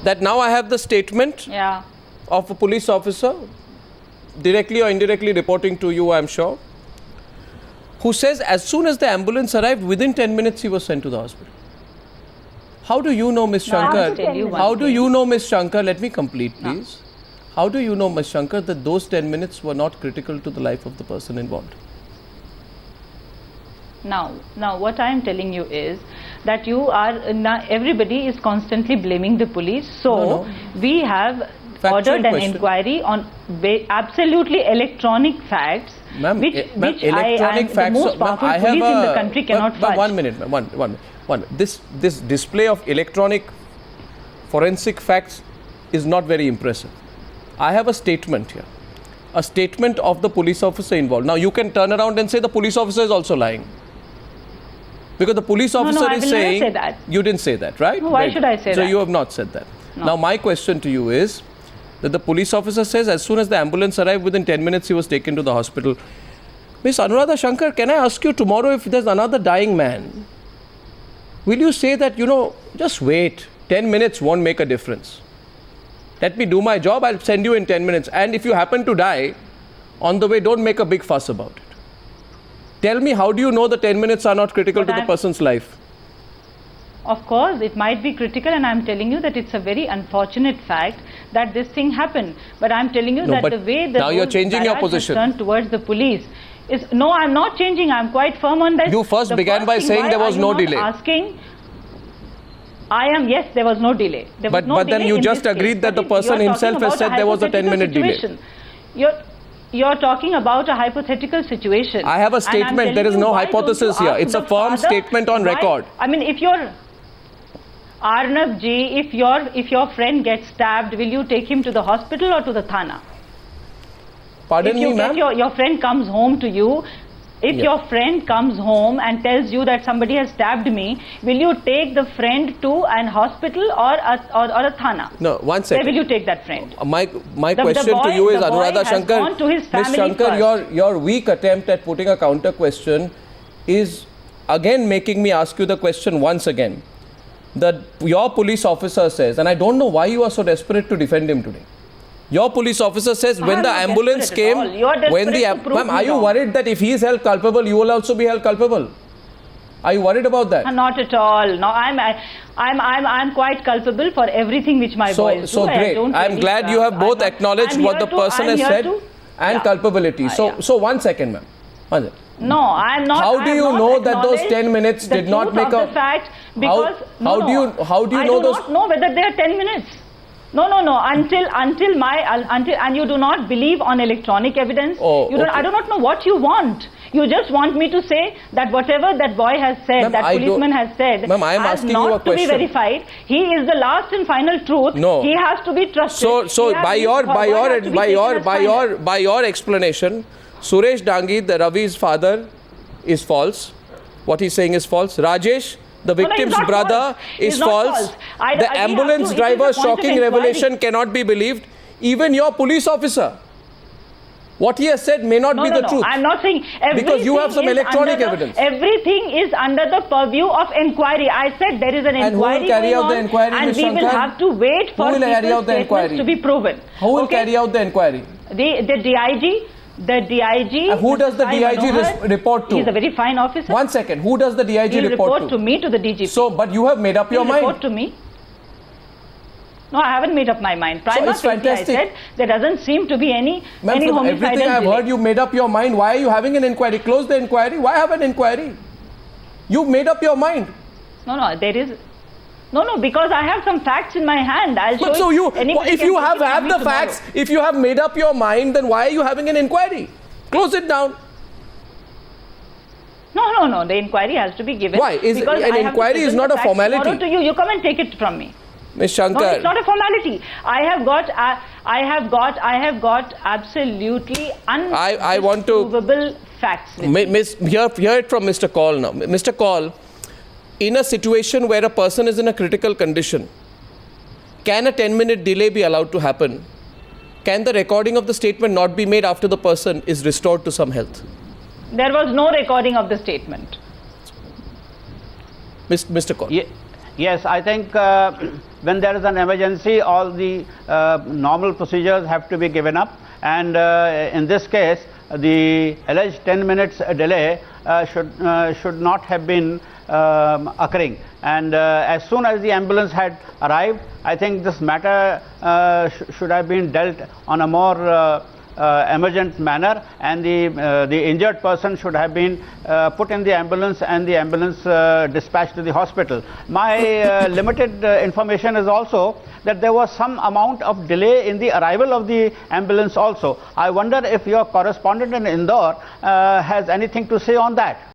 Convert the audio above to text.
that now I have the statement of a police officer, directly or indirectly reporting to you, I'm sure, who says as soon as the ambulance arrived, within 10 minutes he was sent to the hospital. How do you know, Ms. Shankar? How do you know, Ms. Shankar? Let me complete, please. How do you know, Ms. Shankar, that those 10 minutes were not critical to the life of the person involved? Now, what I am telling you is that everybody is constantly blaming the police. So, we have ordered an inquiry on absolutely electronic facts, which electronic facts, the most powerful police in the country cannot fudge. 1 minute, one minute. This display of electronic forensic facts is not very impressive. I have a statement here, a statement of the police officer involved. Now you can turn around and say the police officer is also lying, because the police officer is saying, never say that. You didn't say that, right? No, why should I say that? So you have not said that. No. Now my question to you is that the police officer says as soon as the ambulance arrived, within 10 minutes he was taken to the hospital. Ms. Anuradha Shankar, can I ask you tomorrow, if there's another dying man, will you say that, just wait, 10 minutes won't make a difference. Let me do my job, I'll send you in 10 minutes. And if you happen to die on the way, don't make a big fuss about it. Tell me, how do you know the 10 minutes are not critical to the person's life? Of course, it might be critical, and I'm telling you that it's a very unfortunate fact that this thing happened. But I'm telling you that the way the now you're changing your position turned towards the police is, no, I'm not changing. I'm quite firm on this. You first began by saying there was no delay. Yes, there was no delay. But then you just agreed that the person himself has said there was a 10-minute delay. You're talking about a hypothetical situation. I have a statement. There is no hypothesis here. It's a firm statement on record. I mean, if you're Arnav ji, if your friend gets stabbed, will you take him to the hospital or to the thana? Pardon me, ma'am? Your friend comes home to you. If your friend comes home and tells you that somebody has stabbed me, will you take the friend to an hospital or a thana? No, 1 second. Where will you take that friend? My question to you is, Anuradha Shankar, Ms. Shankar, your weak attempt at putting a counter question is again making me ask you the question once again. That your police officer says, and I don't know why you are so desperate to defend him today. Your police officer says when the ambulance came, ma'am, are you worried that if he is held culpable, you will also be held culpable? Are you worried about that? Not at all. No, I'm quite culpable for everything which my boys do. So great. I'm glad you have both acknowledged what the person has said and culpability. So 1 second, ma'am. No, I'm not. How do you know that those 10 minutes did not make a fact? Because how do you know those? I do not know whether they are 10 minutes. No. Until and you do not believe on electronic evidence. I do not know what you want. You just want me to say that whatever that boy has said, that policeman has said, has not to be verified. He is the last and final truth. No. He has to be trusted. So by your explanation, Suresh Dangi, the Ravi's father, is false. What he's saying is false. Rajesh, the victim's brother, is false. The ambulance driver's shocking revelation cannot be believed. Even your police officer, what he has said may not be the truth. I'm not saying everything. Because you have some electronic evidence. Everything is under the purview of inquiry. I said there is an inquiry. And who will carry out the inquiry, and we will have to wait for people's statements to be proven. Who will carry out the inquiry? The DIG. The DIG. Who does the DIG report to? He's a very fine officer. 1 second. Who does the DIG report to? To me, to the DGP. So, but you have made up your mind. Report to me. No, I haven't made up my mind. Prima facie, I said there doesn't seem to be any homicidal everything I've heard, you made up your mind. Why are you having an inquiry? Close the inquiry. Why have an inquiry? You've made up your mind. No, there is. No, because I have some facts in my hand. I'll show so if you have the facts, if you have made up your mind, then why are you having an inquiry? Close it down. No. The inquiry has to be given. Why? An inquiry is not a formality. To you come and take it from me. Ms. Shankar. No, it's not a formality. I have got absolutely unprovable facts. Hear it from Mr. Kaul now. Mr. Kaul, in a situation where a person is in a critical condition, can a 10-minute delay be allowed to happen? Can the recording of the statement not be made after the person is restored to some health? There was no recording of the statement. Mr. Kaul. Yes, I think when there is an emergency, all the normal procedures have to be given up, and in this case, the alleged 10 minutes delay should not have been occurring. And as soon as the ambulance had arrived, I think this matter should have been dealt on a more emergent manner, and the injured person should have been put in the ambulance and the ambulance dispatched to the hospital. My limited information is also that there was some amount of delay in the arrival of the ambulance also. I wonder if your correspondent in Indore has anything to say on that.